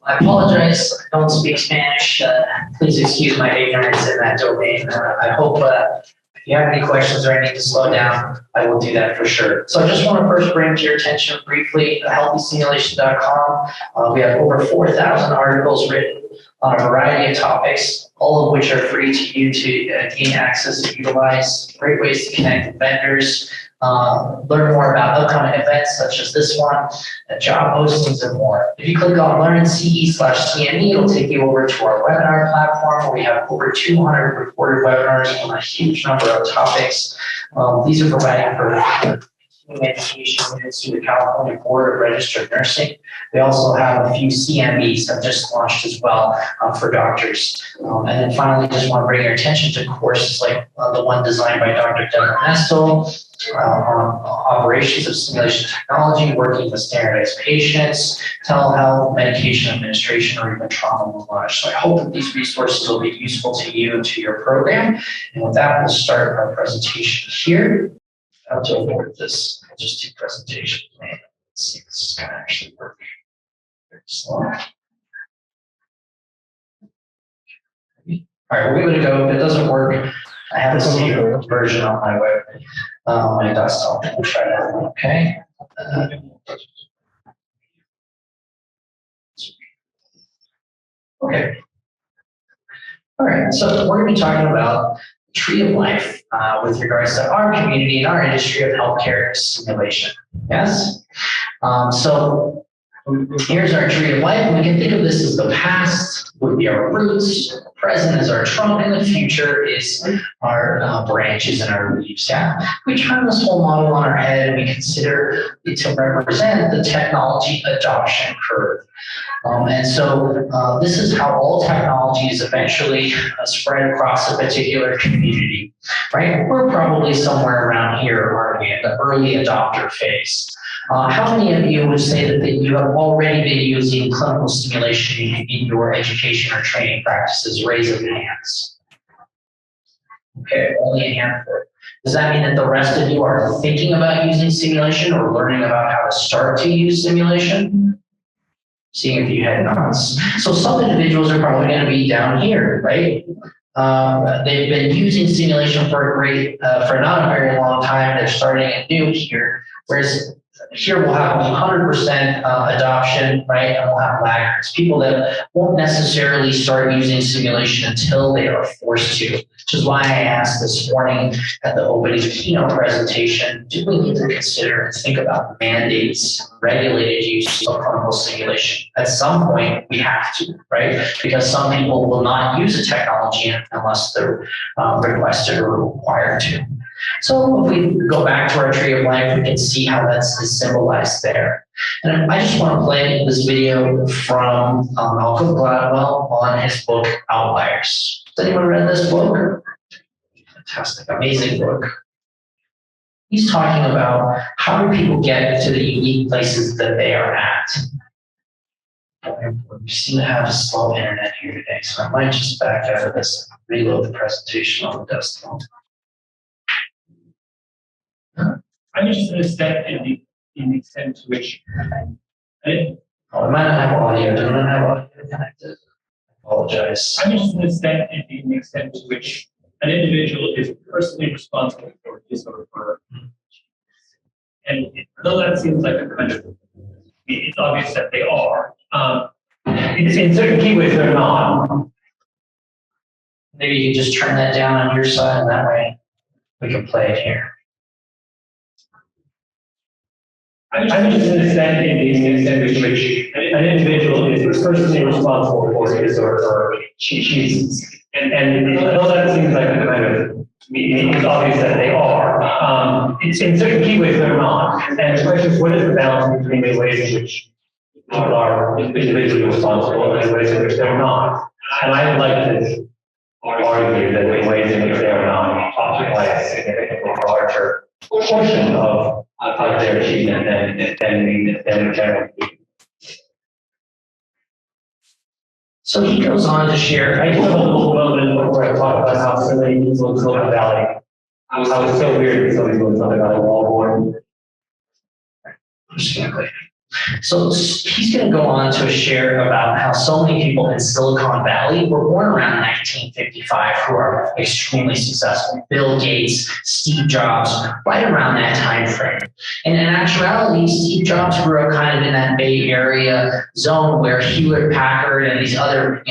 I apologize, I don't speak Spanish. Please excuse my ignorance in that domain. I hope if you have any questions or I need to slow down, I will do that for sure. So I just want to first bring to your attention briefly healthysimulation.com. We have over 4,000 articles written on a variety of topics, all of which are free to you to gain access and utilize. Great ways to connect with vendors, learn more about upcoming events such as this one, job postings, and more. If you click on Learn CE/CME, it'll take you over to our webinar platform where we have over 200 recorded webinars on a huge number of topics. These are provided for education units through the California Board of Registered Nursing. We also have a few CMEs that just launched as well for doctors. And then finally, just want to bring your attention to courses like the one designed by Dr. Deborah Nestle on operations of simulation technology, working with standardized patients, telehealth, medication administration, or even trauma massage. So I hope that these resources will be useful to you and to your program. And with that, we'll start our presentation here. I'll go forward this. I'll just do presentation plan. Let's see if this is going to actually work. Very slow. All right, we're going to go. If it doesn't work, I have a saved version on my web, my desktop. We'll try that one. Okay. Okay. All right. So we're going to be talking about Tree of Life with regards to our community and our industry of healthcare simulation. Yes? So here's our Tree of Life. We can think of this as the past would be our roots, present is our trunk, and the future is our branches and our leaves. Yeah? We turn this whole model on our head and we consider it to represent the technology adoption curve. And so this is how all technologies eventually spread across a particular community, right? We're probably somewhere around here, aren't we, in the early adopter phase. How many of you would say that you have already been using clinical simulation in your education or training practices? Raise of hands. Okay, only a handful. Does that mean that the rest of you are thinking about using simulation or learning about how to start to use simulation? Seeing a few head nods. So some individuals are probably going to be down here, right? They've been using simulation for not a very long time. They're starting anew here, whereas here we'll have 100% adoption, right? And we'll have laggards, people that won't necessarily start using simulation until they are forced to, which is why I asked this morning at the opening keynote presentation, do we need to consider and think about mandates, regulated use of clinical simulation? At some point, we have to, right? Because some people will not use the technology unless they're requested or required to. So if we go back to our Tree of Life, we can see how that's symbolized there. And I just want to play this video from Malcolm Gladwell on his book, Outliers. Has anyone read this book? Fantastic, amazing book. He's talking about how do people get to the unique places that they are at. We seem to have a slow internet here today, so I might just back out of this and reload the presentation on the desktop. I'm interested in the step in the extent to which I might not have audio. Do not have audio connected. I apologize. I'm interested in the step in the extent to which an individual is personally responsible for his or her. And though that seems like a kind of, it's obvious that they are. In certain key ways, they're not. Maybe you can just turn that down on your side, and that way we can play it here. I'm interested in the extent to which an individual is personally responsible for his or her choices. And though that seems like a kind of, it's obvious that they are. It's in certain key ways they're not. And the question is, what is the balance between the ways in which people are individually responsible and the ways in which they're not? And I would like to argue that the ways in which they are not occupy a significantly larger portion of their achievement than general. So he goes on to share. I just have a little bit before I talk about how so many people in Silicon Valley. How it's so weird that some people in Silicon Valley were all born. I'm just gonna click. So he's going to go on to share about how so many people in Silicon Valley were born around 1955 who are extremely successful. Bill Gates, Steve Jobs, right around that time frame. And in actuality, Steve Jobs grew up kind of in that Bay Area zone where Hewlett-Packard and these other,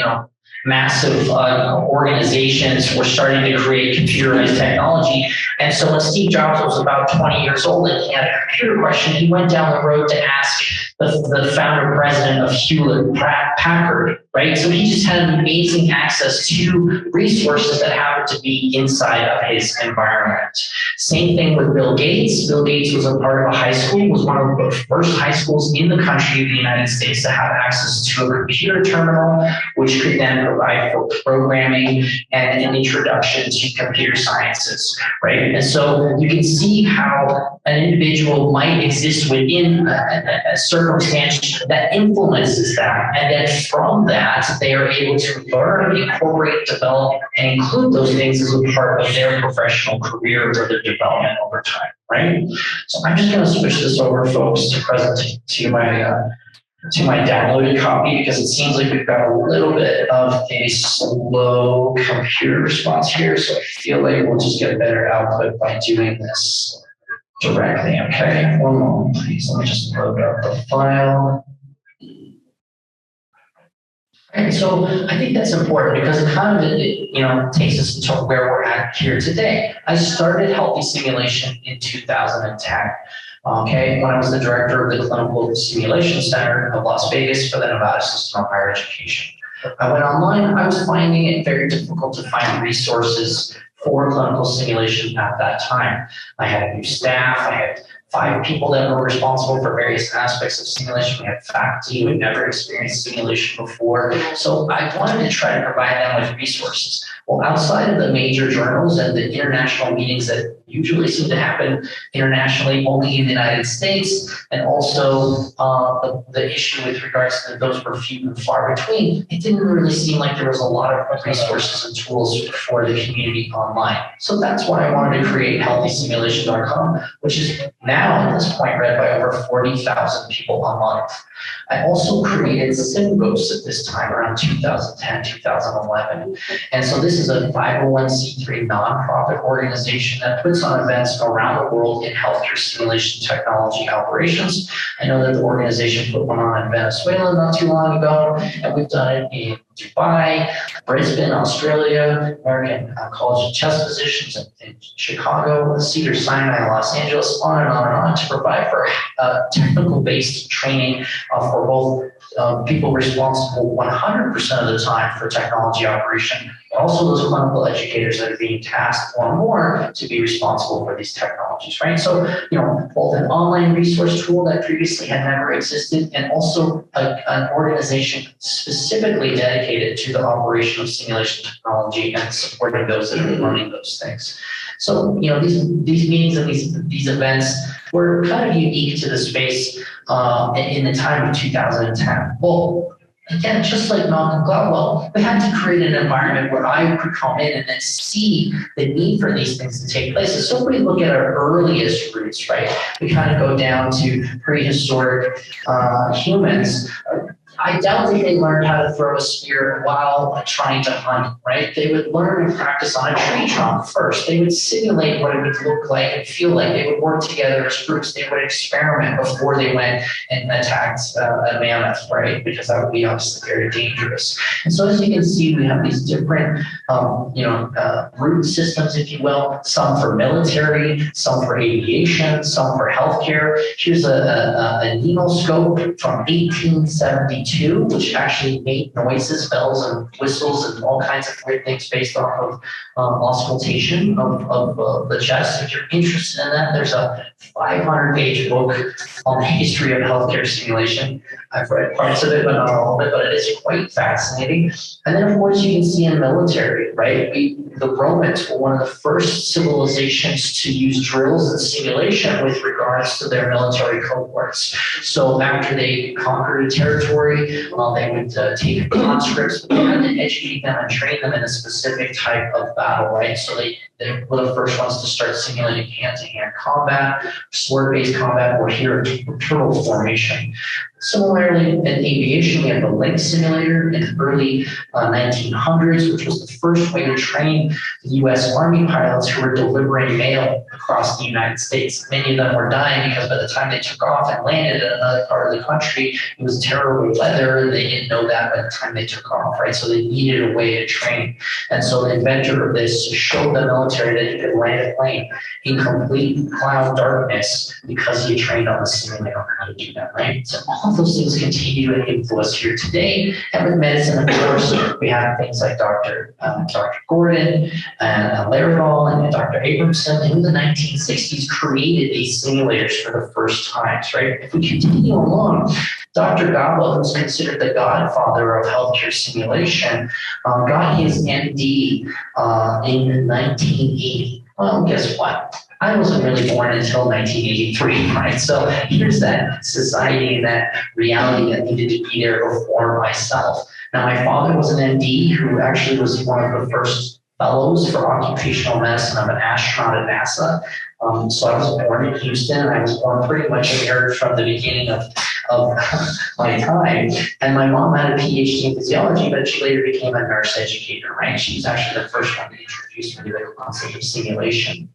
massive organizations were starting to create computerized technology. And so when Steve Jobs was about 20 years old and he had a computer question, he went down the road to ask the founder president of Hewlett-Packard, right? So he just had amazing access to resources that happened to be inside of his environment. Same thing with Bill Gates. Bill Gates was a part of a high school, was one of the first high schools in the country of the United States to have access to a computer terminal, which could then provide for programming and an introduction to computer sciences, right? And so you can see how an individual might exist within a circumstance that influences that, and then from that, they are able to learn, incorporate, develop, and include those things as a part of their professional career or their development over time, right? So I'm just going to switch this over, folks, to my downloaded copy, because it seems like we've got a little bit of a slow computer response here. So I feel like we'll just get better output by doing this directly. Okay, one moment, please. Let me just load up the file. And so I think that's important because it kind of takes us to where we're at here today. I started Healthy Simulation in 2010. Okay, when I was the director of the Clinical Simulation Center of Las Vegas for the Nevada System of Higher Education. I went online. I was finding it very difficult to find resources for clinical simulation at that time. I had new staff. I had 5 people that were responsible for various aspects of simulation. We had faculty who had never experienced simulation before. So I wanted to try to provide them with resources. Well, outside of the major journals and the international meetings that usually seem to happen internationally only in the United States, and also the issue with regards to those were few and far between, it didn't really seem like there was a lot of resources and tools for the community online. So that's why I wanted to create healthysimulation.com, which is now at this point read by over 40,000 people a month. I also created SIMex at this time around 2010, 2011. And so this is a 501c3 nonprofit organization that puts on events around the world in healthcare simulation technology operations. I know that the organization put one on in Venezuela not too long ago, and we've done it in Dubai, Brisbane, Australia, American College of Chess Physicians in Chicago, Cedars-Sinai, Los Angeles, on and on and on, to provide for technical-based training for both people responsible 100% of the time for technology operation, but also those clinical educators that are being tasked more and more to be responsible for these technologies, right? So, both an online resource tool that previously had never existed, and also an organization specifically dedicated to the operation of simulation technology and supporting those that are learning those things. So, these meetings and these events were kind of unique to the space in the time of 2010. Well, again, just like Malcolm Gladwell, we had to create an environment where I could come in and then see the need for these things to take place. And so if we look at our earliest roots, right, we kind of go down to prehistoric humans. I doubt that they learned how to throw a spear while trying to hunt, right? They would learn and practice on a tree trunk first. They would simulate what it would look like and feel like. They would work together as groups. They would experiment before they went and attacked a mammoth, right? Because that would be obviously very dangerous. And so as you can see, we have these different, root systems, if you will, some for military, some for aviation, some for healthcare. Here's a nemoscope from 1872. Which actually made noises, bells and whistles and all kinds of weird things based off of auscultation of the chest. If you're interested in that, there's a 500-page book on the history of healthcare simulation. I've read parts of it, but not all of it, but it is quite fascinating. And then, of course, you can see in military, right? The Romans were one of the first civilizations to use drills and simulation with regards to their military cohorts. So after they conquered a territory, they would take conscripts, but they had to educate them and train them in a specific type of battle, right? So they were the first ones to start simulating hand-to-hand combat. sword-based combat, or here turtle formation. Similarly, in aviation, we have the Link simulator in the early 1900s, which was the first way to train the U.S. Army pilots who were delivering mail across the United States. Many of them were dying because by the time they took off and landed in another part of the country, it was terrible weather, and they didn't know that by the time they took off, right? So they needed a way to train. And so the inventor of this showed the military that he could land a plane in complete cloud darkness because he trained on the simulator on how to do that, right? So all of those things continue to influence here today. And with medicine, of course, we have things like Dr. Gordon and Laravel and Dr. Abramson in the 1960s created these simulators for the first times, right? If we continue along, Dr. Gaba, who's considered the godfather of healthcare simulation, got his MD in 1980. Well, guess what? I wasn't really born until 1983, right? So here's that society and that reality that needed to be there before myself. Now, my father was an MD who actually was one of the first fellows for occupational medicine. I'm an astronaut at NASA. So I was born in Houston, and I was born pretty much a nerd from the beginning of my time. And my mom had a PhD in physiology, but she later became a nurse educator, right? She was actually the first one to introduce me to the concept of simulation.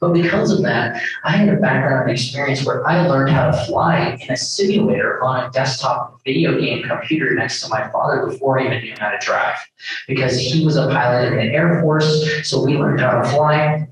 But because of that, I had a background experience where I learned how to fly in a simulator on a desktop video game computer next to my father before I even knew how to drive. Because he was a pilot in the Air Force, so we learned how to fly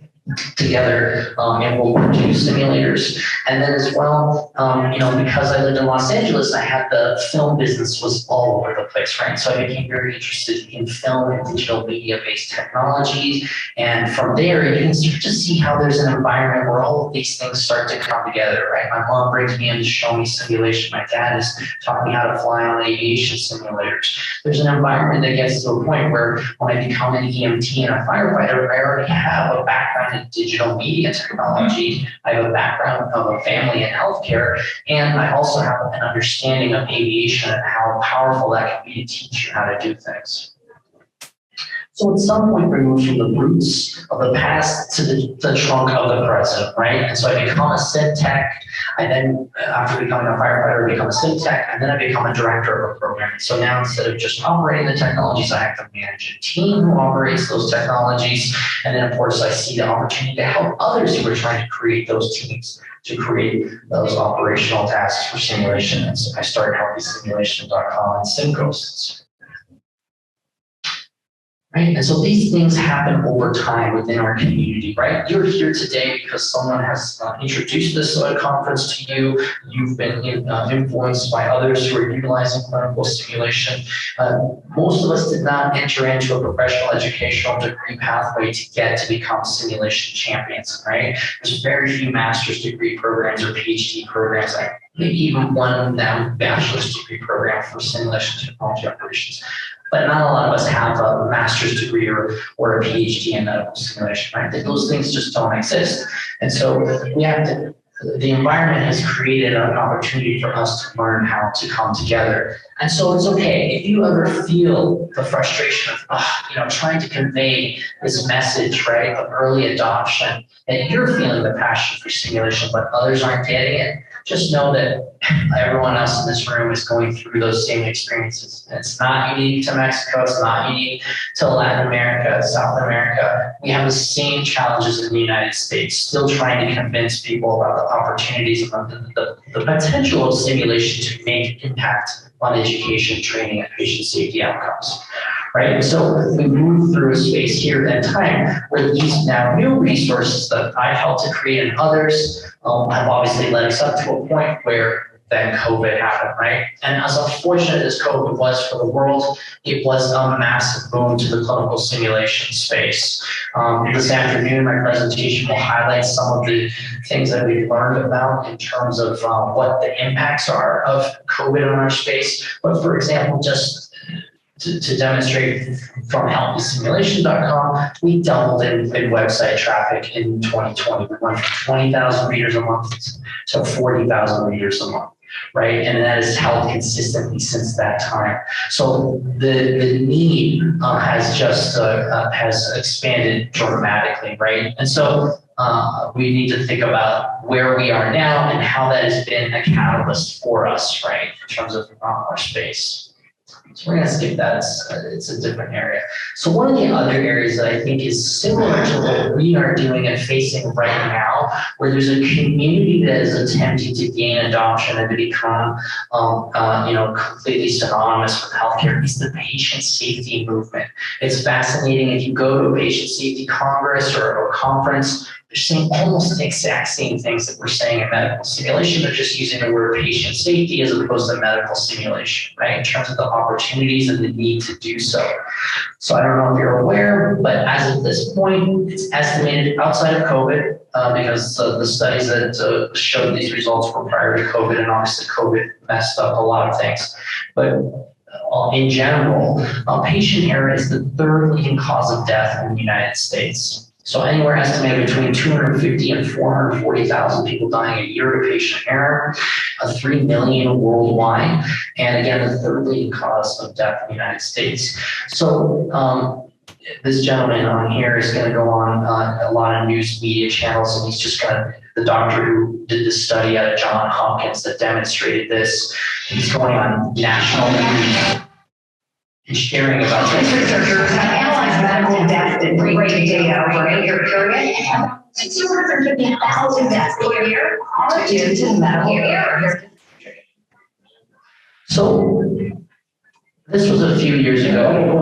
together in World War II simulators. And then as well, because I lived in Los Angeles, I had the film business was all over the place, right? So I became very interested in film and digital media-based technologies. And from there, you can start to see how there's an environment where all of these things start to come together, right? My mom brings me in to show me simulation. My dad is taught me how to fly on aviation simulators. There's an environment that gets to a point where when I become an EMT and a firefighter, I already have a background in digital media technology. I have a background of a family in healthcare, and I also have an understanding of aviation and how powerful that can be to teach you how to do things. So at some point, we move from the roots of the past to the trunk of the present, right? And so I become a sim tech. I then, after becoming a firefighter, I become a sim tech, and then I become a director of a program. So now instead of just operating the technologies, I have to manage a team who operates those technologies. And then, of course, I see the opportunity to help others who are trying to create those teams to create those operational tasks for simulation. And so I started healthysimulation.com and SimGhosts. Right? And so these things happen over time within our community, right? You're here today because someone has introduced this conference to you. You've been influenced by others who are utilizing clinical simulation. Most of us did not enter into a professional educational degree pathway to get to become simulation champions, right? There's very few master's degree programs or PhD programs, maybe even one bachelor's degree program for simulation technology operations. But not a lot of us have a master's degree or a PhD in medical simulation, right? Those things just don't exist. And so we have to, the environment has created an opportunity for us to learn how to come together. And so it's okay if you ever feel the frustration of, trying to convey this message, right, of early adoption, and you're feeling the passion for simulation, but others aren't getting it. Just know that everyone else in this room is going through those same experiences. It's not unique to Mexico. It's not unique to Latin America, South America. We have the same challenges in the United States, still trying to convince people about the opportunities and the potential of simulation to make impact on education, training, and patient safety outcomes. Right? So we move through a space here and time where these now new resources that I've helped to create and others have obviously led us up to a point where then COVID happened, right? And as unfortunate as COVID was for the world, it was a massive boon to the clinical simulation space. This afternoon, my presentation will highlight some of the things that we've learned about in terms of what the impacts are of COVID in our space. But for example, just to demonstrate from healthysimulation.com, we doubled in website traffic in 2020. We went from 20,000 readers a month to 40,000 readers a month, right? And that has held consistently since that time. So the need has just has expanded dramatically, right? And so we need to think about where we are now and how that has been a catalyst for us, right, in terms of our space. So we're going to skip that. It's a different area. So one of the other areas that I think is similar to what we are doing and facing right now, where there's a community that is attempting to gain adoption and to become, completely synonymous with healthcare, is the patient safety movement. It's fascinating. If you go to a patient safety congress or conference, they're saying almost the exact same things that we're saying in medical simulation. They're just using the word patient safety as opposed to medical simulation, right? In terms of the opportunities and the need to do so. So I don't know if you're aware, but as of this point, it's estimated outside of COVID, because the studies that showed these results were prior to COVID, and obviously COVID messed up a lot of things. But in general, patient error is the third leading cause of death in the United States. So anywhere estimated between 250 and 440,000 people dying a year to patient error, 3 million worldwide, and again, the third leading cause of death in the United States. So this gentleman on here is going to go on a lot of news media channels, and he's just the doctor who did this study out of Johns Hopkins that demonstrated this. He's going on national news and sharing about this. Researchers have analyzed medical death and rate data over a 8-year period. 250,000 deaths per year are due to medical error. So this was a few years ago,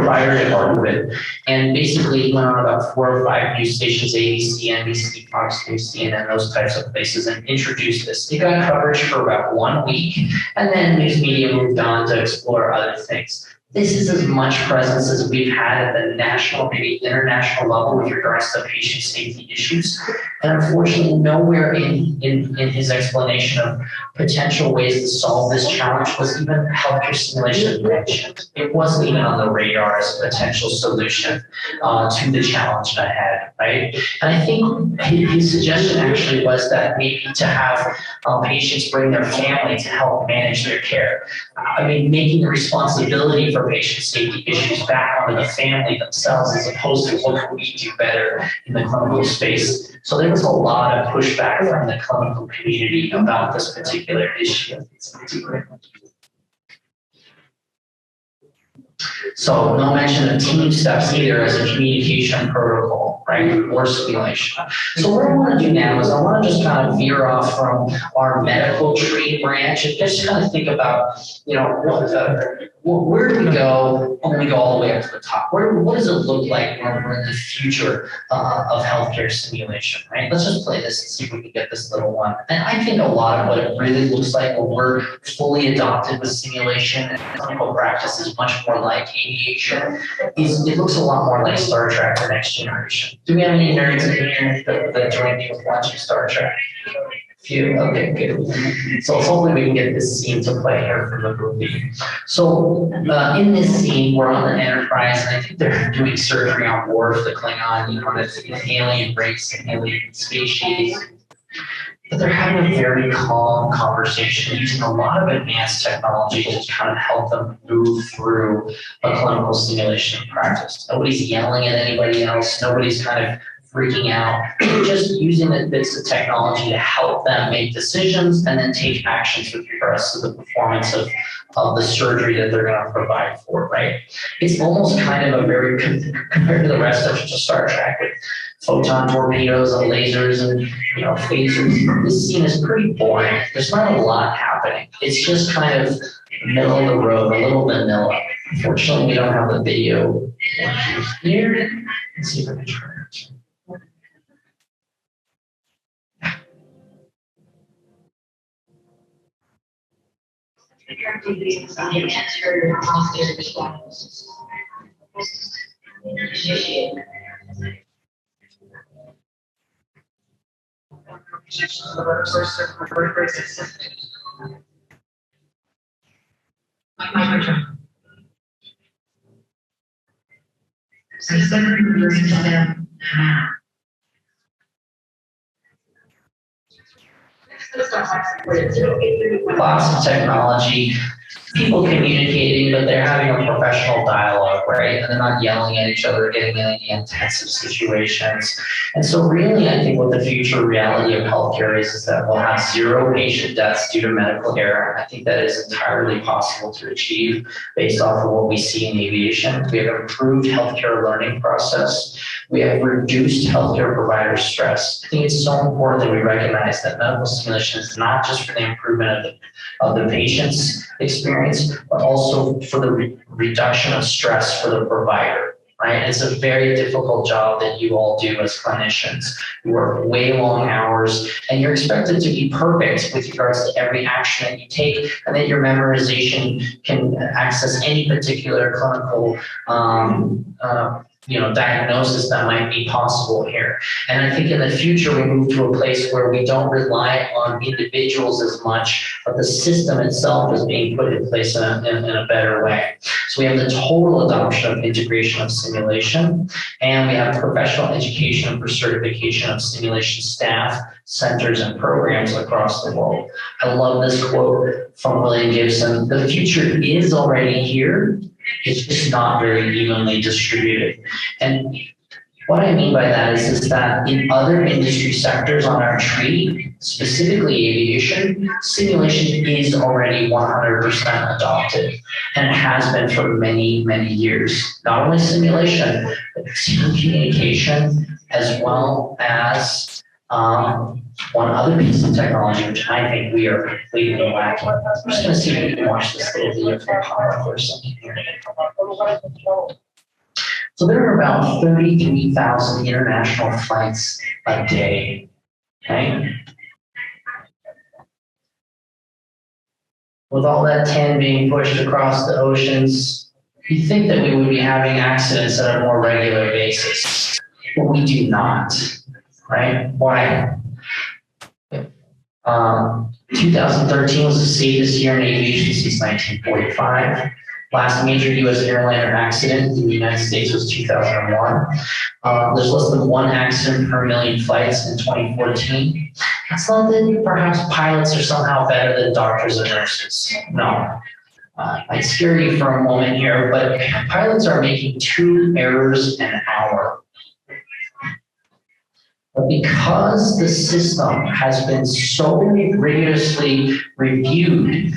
prior to COVID, and basically he went on about 4 or 5 news stations, ABC, NBC, Fox News, CNN, those types of places, and introduced this. It got coverage for about 1 week, and then news media moved on to explore other things. This is as much presence as we've had at the national, maybe international level with regards to patient safety issues. And unfortunately, nowhere in his explanation of potential ways to solve this challenge was even healthcare simulation mentioned. It wasn't even on the radar as a potential solution to the challenge ahead, right? And I think his suggestion actually was that maybe to have patients bring their family to help manage their care. I mean, making the responsibility for patient safety issues back onto the family themselves as opposed to what can we do better in the clinical space. So there was a lot of pushback from the clinical community about this particular issue. So no mention of team steps either as a communication protocol, right, or simulation. So what I want to do now is I want to just kind of veer off from our medical tree branch and just kind of think about, where do we go when we go all the way up to the top? What does it look like when we're in the future of healthcare simulation, right? Let's just play this and see if we can get this little one. And I think a lot of what it really looks like when we're fully adopted with simulation and clinical practice is much more like aviation. It looks a lot more like Star Trek: The Next Generation. Do we have any nerds in here that joined me with watching Star Trek? Few. Okay, good. So hopefully we can get this scene to play here for the movie. So in this scene, we're on the Enterprise, and I think they're doing surgery on Worf, the Klingon, that's an alien race, an alien species. But they're having a very calm conversation using a lot of advanced technology to kind of help them move through a clinical simulation practice. Nobody's yelling at anybody else. Nobody's kind of freaking out. They're just using the bits of technology to help them make decisions and then take actions with regards to the performance of the surgery that they're going to provide for, right? It's almost kind of a very, compared to the rest of Star Trek with photon torpedoes and lasers and phasers, this scene is pretty boring. There's not a lot happening. It's just kind of middle of the road, a little vanilla. Unfortunately, we don't have the video here. Let's see if I can try it. Lots of technology. people communicating, but they're having a professional dialogue, right? And they're not yelling at each other, getting in any intensive situations. And so really, I think what the future reality of healthcare is that we'll have 0 patient deaths due to medical error. I think that is entirely possible to achieve based off of what we see in aviation. We have improved healthcare learning process. We have reduced healthcare provider stress. I think it's so important that we recognize that medical simulation is not just for the improvement of the patient's experience, but also for the reduction of stress for the provider, right? It's a very difficult job that you all do as clinicians. You work way long hours, and you're expected to be perfect with regards to every action that you take, and that your memorization can access any particular clinical diagnosis that might be possible here. And I think in the future, we move to a place where we don't rely on individuals as much, but the system itself is being put in place in a better way. So we have the total adoption of integration of simulation, and we have professional education for certification of simulation staff, centers, and programs across the world. I love this quote from William Gibson: "The future is already here. It's just not very evenly distributed." And what I mean by that is that in other industry sectors on our tree, specifically aviation, simulation is already 100% adopted, and it has been for many, many years. Not only simulation, but team communication, as well as one other piece of technology, which I think we are completely lacking. I'm just going to see if we can watch this little video from Power for a second here. So there are about 33,000 international flights a day, okay? With all that tin being pushed across the oceans, you'd think that we would be having accidents on a more regular basis, but we do not, right? Why? 2013 was the safest year in aviation since 1945. Last major U.S. airliner accident in the United States was 2001. There's less than 1 accident per million flights in 2014. That's not that perhaps pilots are somehow better than doctors and nurses. No. I'd scare you for a moment here, but pilots are making 2 errors an hour. But because the system has been so rigorously reviewed,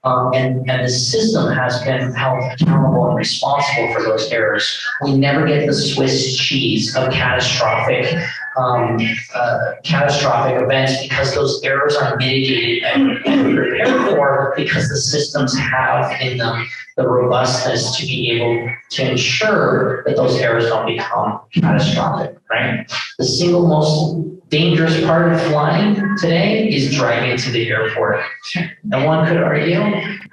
and the system has been held accountable and responsible for those errors, we never get the Swiss cheese of catastrophic events, because those errors are mitigated and prepared for, because the systems have in them the robustness to be able to ensure that those errors don't become catastrophic, right? The single most dangerous part of flying today is driving to the airport. And one could argue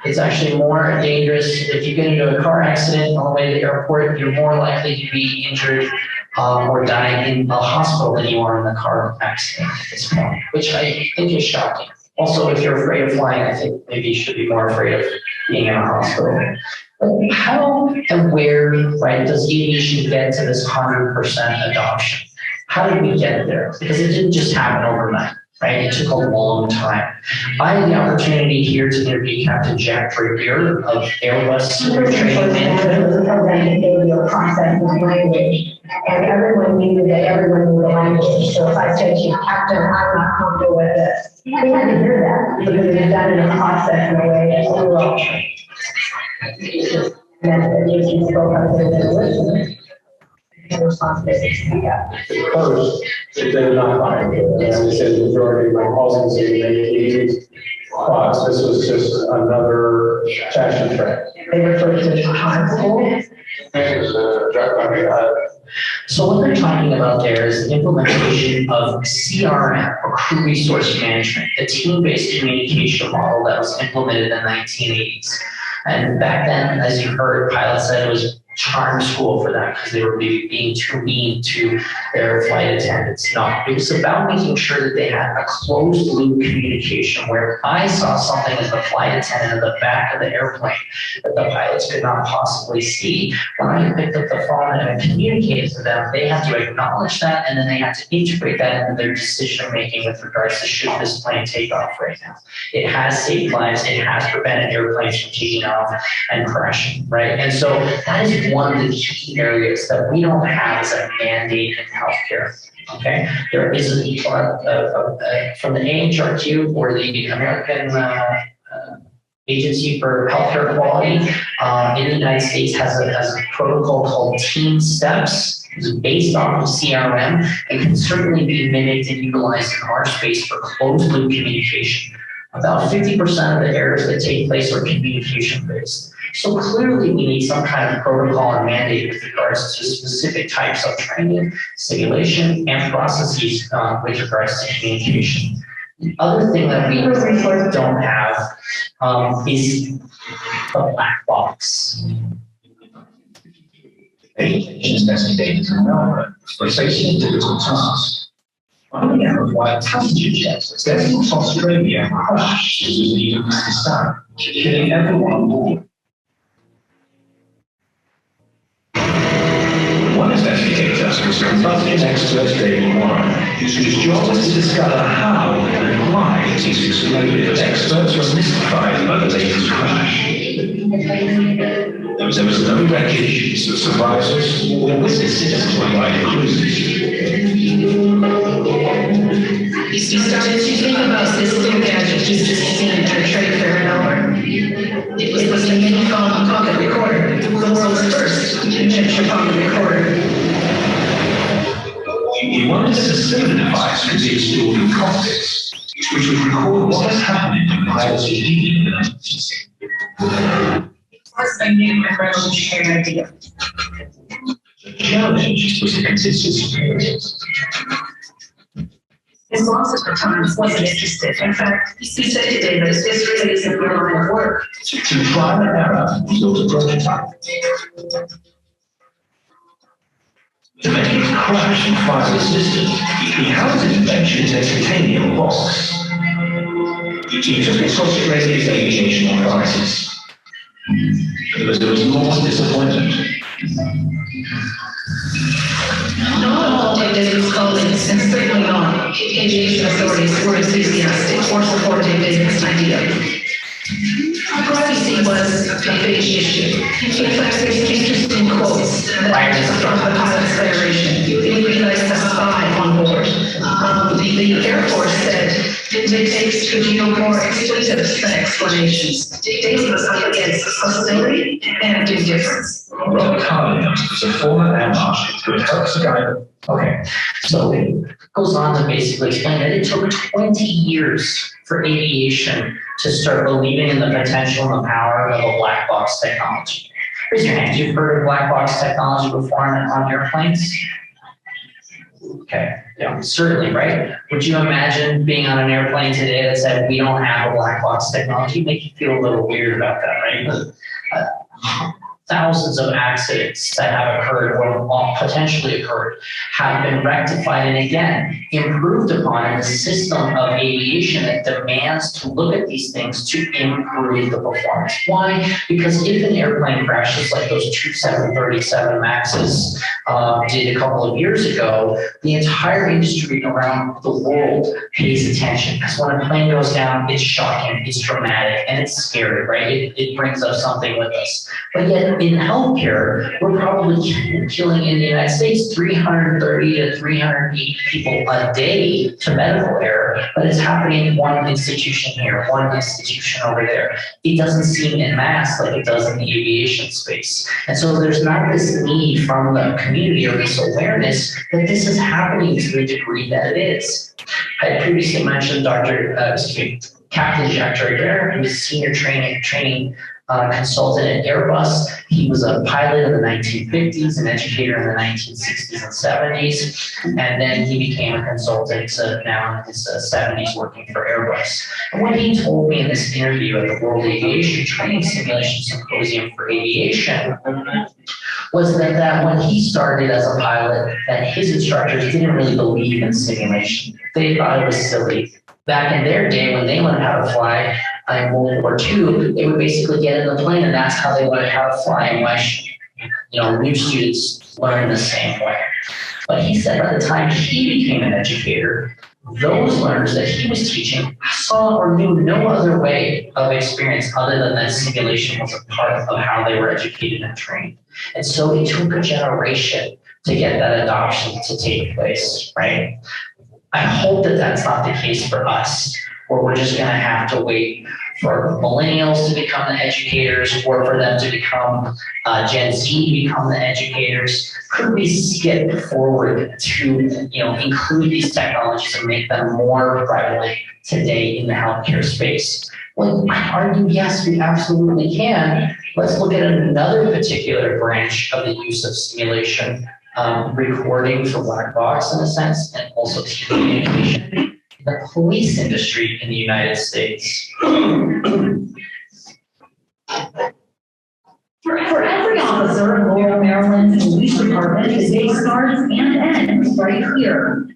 it's actually more dangerous if you get into a car accident on the way to the airport. You're more likely to be injured or die in a hospital than you are in the car accident at this point, which I think is shocking. Also, if you're afraid of flying, I think maybe you should be more afraid of being in a hospital. But how and where, right, does aviation get to this 100% adoption? How did we get there? Because it didn't just happen overnight, right? It took a long time. I had the opportunity here to interview Captain Jack Drapier of Airbus Training Management. It was a program that gave you a process of language, and everyone knew that everyone knew the language. So if I said to you, Captain, I'm not comfortable with this, we had to hear that because it was done in a process in a way that we were all trained. And that you spoke up there and listened. And responsibility to speak up. At first, they were not buying it. As I said, the majority of my calls in the 80s, this was just another fashion trend. They refer to it as high school. So what they're talking about there is the implementation of CRM, or crew resource management, a team-based communication model that was implemented in the 1980s. And back then, as you heard, pilots said it was charm school for them because they were maybe being too mean to their flight attendants. No, it was about making sure that they had a closed loop communication where if I saw something as the flight attendant at the back of the airplane that the pilots could not possibly see, when I picked up the phone and communicated to them, they had to acknowledge that and then they had to integrate that into their decision making with regards to should this plane take off right now. It has saved lives, it has prevented airplanes from taking off and crashing, right? And so that is one of the key areas that we don't have as a mandate in healthcare. Okay, there is from the AHRQ or the American Agency for Healthcare Quality in the United States has a protocol called Team Steps. It's based off of CRM and can certainly be mimicked and utilized in our space for closed loop communication. About 50% of the errors that take place are communication based. So clearly we need some kind of protocol and mandate with regards to specific types of training, simulation, and processes with regards to communication. The other thing that we don't have is the black box. Education is necessary to know for facing difficult tasks. Only required passenger checks. Desmond Australia crashed as was needed to stand, killing everyone on board. One investigator was confronting expert David Warren, whose job was to discover how and why it is exploded. Experts were mystified by the latest crash. There was no wreckage, survivors, or witnesses to provide clues. You started to think about this little gadget you just seen at a trade fair in Melbourne. It was a mini phone pocket recorder, the world's first miniature pocket recorder. He wanted a similar device could be installed in cockpits, which would record what has happened in pilots who needed an emergency. I knew my revolutionary idea. The challenge was the consistency of it. His boss at the time wasn't interested. In fact, he said to David, this really isn't your line of work. To trial and error, he built a prototype. To make it crash and fire resistant, he housed his invention in a titanium box. He took it to Australia's aviation authorities. But there was more disappointment. Not all of David's colleagues, and certainly not aviation authorities, were enthusiastic or supporting David's idea. Privacy was a big issue. In fact, there's interesting quotes from the pilot's declaration. They realized a spy on board. The Air Force said it takes more expletives than explanations. David was up against hostility and indifference. Robert Carlin was a former air marshal who helps the guy. Okay, so it goes on to basically explain that it took 20 years for aviation to start believing in the potential and the power of a black box technology. Raise your hand. You've heard of black box technology before on airplanes? Okay, yeah, certainly, right? Would you imagine being on an airplane today that said we don't have a black box technology? Make you feel a little weird about that, right? But, thousands of accidents that have occurred or potentially occurred have been rectified and again improved upon in a system of aviation that demands to look at these things to improve the performance. Why? Because if an airplane crashes like those two 737 Maxes did a couple of years ago, the entire industry around the world pays attention because when a plane goes down, it's shocking, it's dramatic, and it's scary, right? It brings up something with us. But yet in healthcare, we're probably killing in the United States 330 to 380 people a day to medical error, but it's happening in one institution here, one institution over there. It doesn't seem en masse like it does in the aviation space. And so there's not this need from the community or this awareness that this is happening to the degree that it is. I had previously mentioned Captain Jacques Draguer, who was senior training consultant at Airbus. He was a pilot in the 1950s, an educator in the 1960s and 70s, and then he became a consultant now in his 70s working for Airbus. And what he told me in this interview at the World Aviation Training Simulation Symposium for Aviation was that when he started as a pilot, that his instructors didn't really believe in simulation. They thought it was silly. Back in their day, when they learned how to fly in World War II, they would basically get in the plane, and that's how they learned how to fly. And why should new students learn the same way? But he said by the time he became an educator, those learners that he was teaching saw or knew no other way of experience other than that simulation was a part of how they were educated and trained. And so it took a generation to get that adoption to take place, right? I hope that that's not the case for us, where we're just going to have to wait for millennials to become the educators, or for them to become Gen Z to become the educators. Could we skip forward to include these technologies and make them more prevalent today in the healthcare space? Well, I argue yes, we absolutely can. Let's look at another particular branch of the use of simulation, recording for black box in a sense, and also communication. The police industry in the United States. For every officer in Laurel, Maryland's police department, the day starts and ends right here.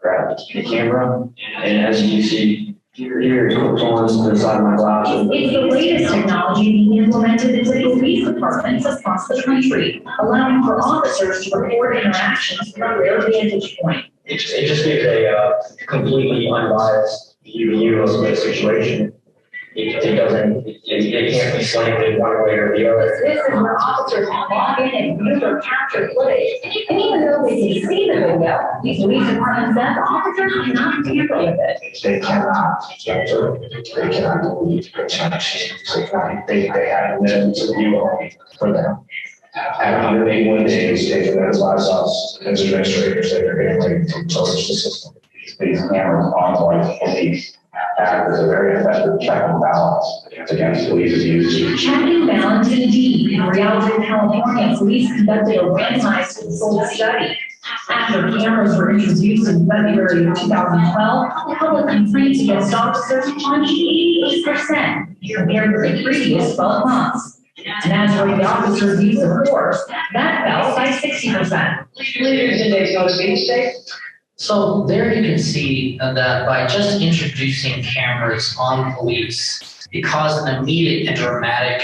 Grab the camera, and as you can see, here is clipped on the side of my glasses. It's the latest technology being implemented into police departments across the country, allowing for officers to record interactions from a rare vantage point. It just gives a completely unbiased view of the situation. It can't be slanted one way or the other. This is where officers can log in and view their captured footage. And even though they can see the video, these police departments said the officers cannot tamper with it. They cannot delete the touch. They have minutes of view for them. At 181 days, they've advised us as administrators that they're getting ready to approach the system. These cameras on like police act as a very effective check and balance against police abuse. Check and balance indeed. In Rialto, California, police conducted a randomized controlled study. After cameras were introduced in February of 2012, public complaints against officers plunged 88% compared to the previous 12 months. And as for the officer's use of force, that fell by 60%. Leaders in Daytona Beach State. So there you can see that by just introducing cameras on police, it caused an immediate and dramatic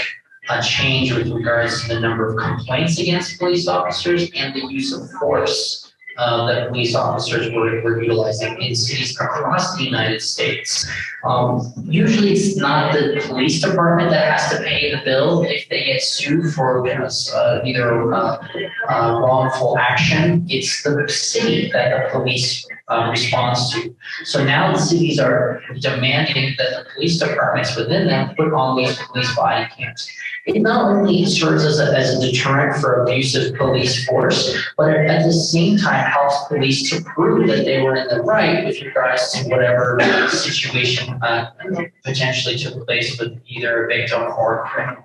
change with regards to the number of complaints against police officers and the use of force that police officers were utilizing in cities across the United States. Usually it's not the police department that has to pay the bill if they get sued for either wrongful action. It's the city that the police responds to. So now the cities are demanding that the police departments within them put on these police body cams. It not only serves as a deterrent for abusive police force, but at the same time helps police to prove that they were in the right with regards to whatever situation potentially took place with either a victim or a criminal.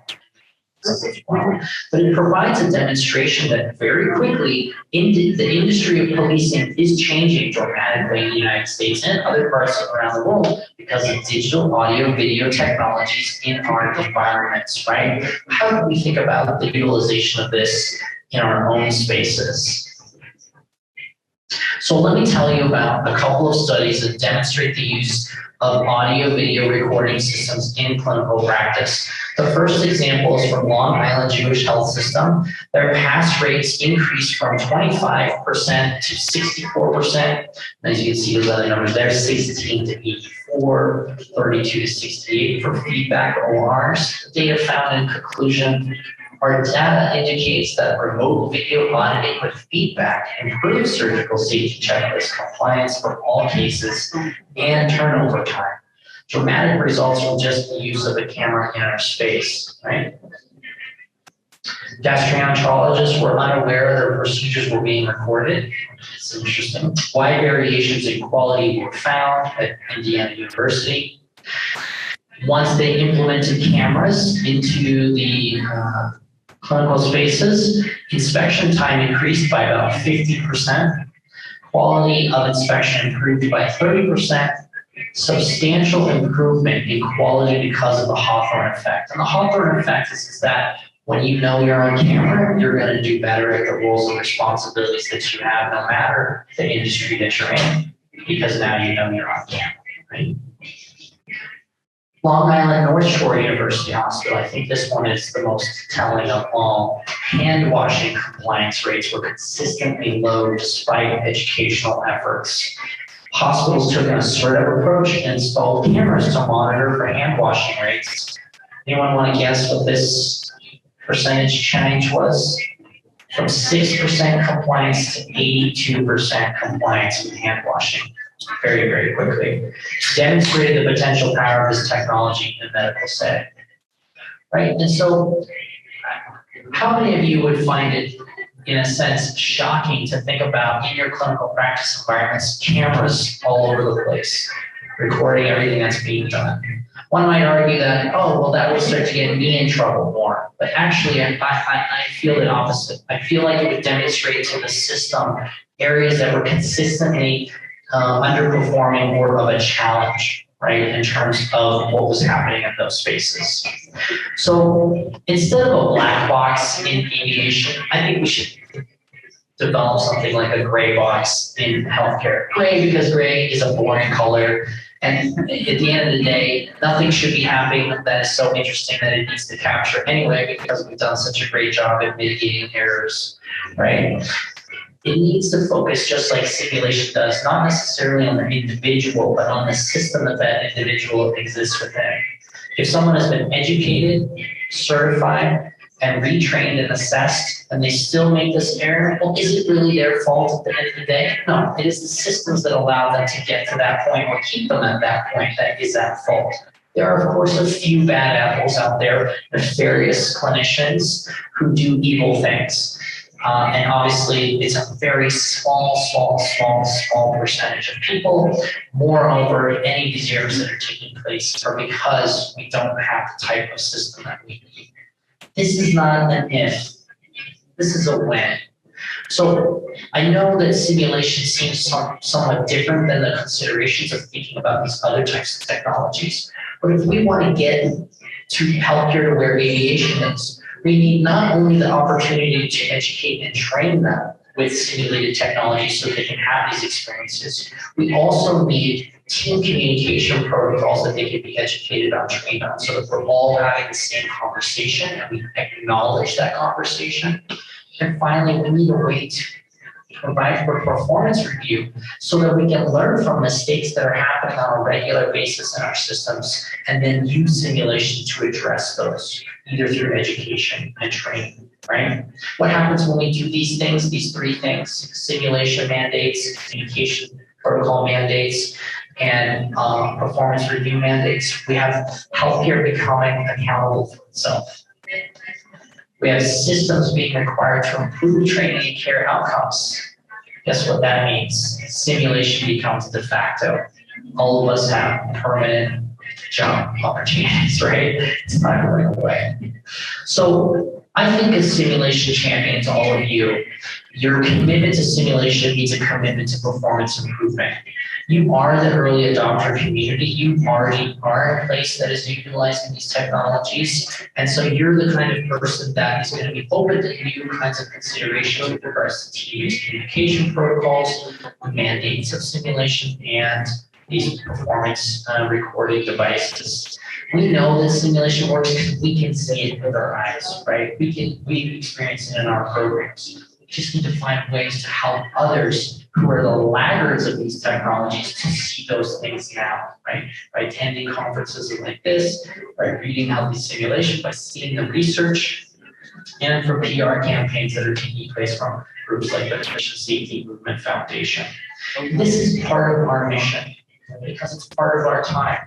But it provides a demonstration that very quickly the industry of policing is changing dramatically in the United States and other parts around the world because of digital audio video technologies in our environments, right? How do we think about the utilization of this in our own spaces? So let me tell you about a couple of studies that demonstrate the use of audio video recording systems in clinical practice. The first example is from Long Island Jewish Health System. Their pass rates increased from 25% to 64%. As you can see, those other numbers there, 16 to 84, 32 to 68 for feedback ORs. Data found in conclusion, our data indicates that remote video auditing with feedback improves surgical safety checklist compliance for all cases and turnover time. Dramatic results from just the use of a camera in our space, right? Gastroenterologists were unaware their procedures were being recorded. It's interesting. Wide variations in quality were found at Indiana University. Once they implemented cameras into the clinical spaces, inspection time increased by about 50%. Quality of inspection improved by 30%. Substantial improvement in quality because of the Hawthorne effect. And the Hawthorne effect is that When you know you're on camera, you're going to do better at the roles and responsibilities that you have, no matter the industry that you're in, because now you know you're on camera, right? Long Island North Shore University Hospital, I think this one is the most telling of all. Hand washing compliance rates were consistently low despite educational efforts. Hospitals took an assertive approach and installed cameras to monitor for hand washing rates. Anyone want to guess what this percentage change was? From 6% compliance to 82% compliance with hand washing. Very, very quickly. Demonstrated the potential power of this technology in a medical setting. Right? And so, how many of you would find it, in a sense, shocking to think about in your clinical practice environments, cameras all over the place, recording everything that's being done? One might argue that, oh, well, that would start to get me in trouble more. But actually, I feel the opposite. I feel like it would demonstrate to the system areas that were consistently underperforming or of a challenge, right, in terms of what was happening in those spaces. So instead of a black box in aviation, I think we should develop something like a gray box in healthcare. Gray because gray is a boring color. And at the end of the day, nothing should be happening that is so interesting that it needs to capture anyway, because we've done such a great job at mitigating errors, right? It needs to focus, just like simulation does, not necessarily on the individual, but on the system that that individual exists within. If someone has been educated, certified, and retrained and assessed, and they still make this error, well, is it really their fault at the end of the day? No, it is the systems that allow them to get to that point or keep them at that point that is at fault. There are, of course, a few bad apples out there, nefarious clinicians who do evil things. And obviously, it's a very small percentage of people. Moreover, any of these errors that are taking place are because we don't have the type of system that we need. This is not an if, this is a when. So I know that simulation seems somewhat different than the considerations of thinking about these other types of technologies. But if we want to get to healthcare to where aviation is, we need not only the opportunity to educate and train them with simulated technology so they can have these experiences, we also need team communication protocols that they can be educated on, trained on, so that we're all having the same conversation and we acknowledge that conversation. And finally, we need a way to provide for performance review so that we can learn from mistakes that are happening on a regular basis in our systems and then use simulation to address those, either through education and training, right? What happens when we do these things, these three things: simulation mandates, communication protocol mandates, and performance review mandates? We have healthcare becoming accountable for itself. We have systems being required to improve training and care outcomes. Guess what that means? Simulation becomes de facto. All of us have permanent job opportunities, right? It's not going away. So I think as simulation champion to all of you, your commitment to simulation means a commitment to performance improvement. You are the early adopter community. You already are a place that is utilizing these technologies. And so you're the kind of person that is going to be open to new kinds of considerations with regards to team-based communication protocols, mandates of simulation, and these performance recording devices. We know that simulation works because we can see it with our eyes, right? We experience it in our programs. We just need to find ways to help others who are the laggards of these technologies to see those things now, right? By attending conferences like this, by reading healthy simulation, by seeing the research, and for PR campaigns that are taking place from groups like the Patient Safety Movement Foundation. This is part of our mission, because it's part of our time.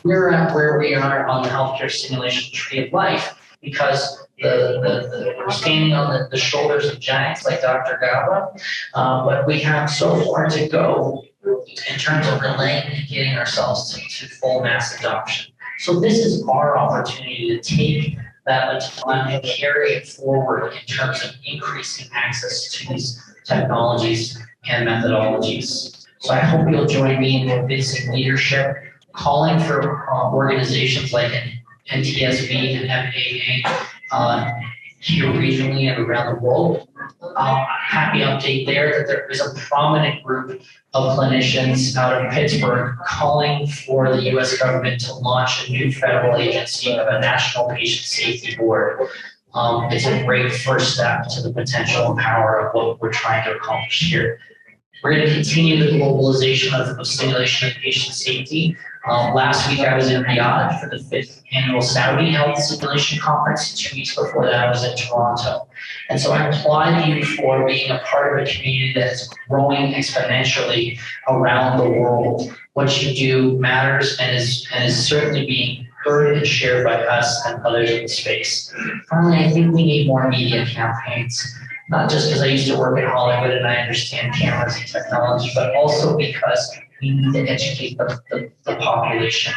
We're at where we are on the healthcare simulation tree of life because we're standing on the shoulders of giants like Dr. Gaba, but we have so far to go in terms of relaying and getting ourselves to full mass adoption. So this is our opportunity to take that baton and carry it forward in terms of increasing access to these technologies and methodologies. So I hope you'll join me in convincing leadership, calling for organizations like NTSB and FAA here regionally and around the world. Happy update there that there is a prominent group of clinicians out of Pittsburgh calling for the U.S. government to launch a new federal agency of a National Patient Safety Board. It's a great first step to the potential and power of what we're trying to accomplish here. We're going to continue the globalization of simulation and patient safety. Last week I was in Riyadh for the 5th annual Saudi Health Simulation Conference. 2 weeks before that I was in Toronto. And so I applaud you for being a part of a community that is growing exponentially around the world. What you do matters and is certainly being heard and shared by us and others in the space. Finally, I think we need more media campaigns. Not just because I used to work in Hollywood and I understand cameras and technology, but also because we need to educate the population.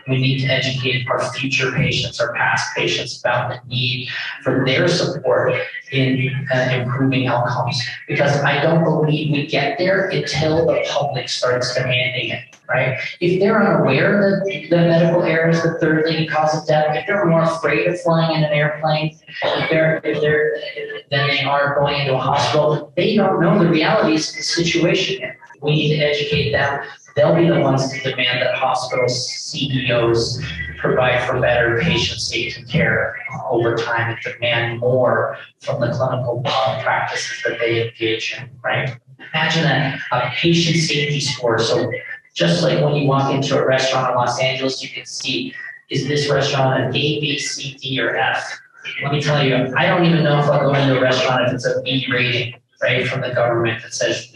We need to educate our future patients, our past patients about the need for their support in improving outcomes. Because I don't believe we get there until the public starts demanding it, right? If they're unaware that the medical error is the third leading cause of death, if they're more afraid of flying in an airplane, than they are going into a hospital, they don't know the realities of the situation yet. We need to educate them. They'll be the ones to demand that hospital CEOs provide for better patient safety care over time and demand more from the clinical practices that they engage in, right? Imagine a patient safety score. So just like when you walk into a restaurant in Los Angeles, you can see, is this restaurant an A, B, C, D, or F? Let me tell you, I don't even know if I'll go into a restaurant if it's a B rating, right, from the government that says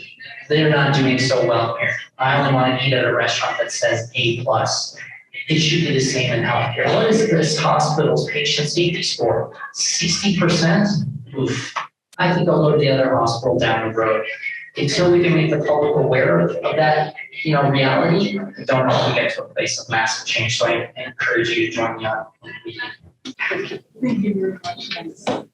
they're not doing so well here. I only want to eat at a restaurant that says A+. It should be the same in healthcare. What is this hospital's patient safety score? 60%? Oof. I think I'll go to the other hospital down the road. Until we can make the public aware of that, reality, I don't know if we get to a place of massive change. So I encourage you to join me on the meeting. Thank you very much.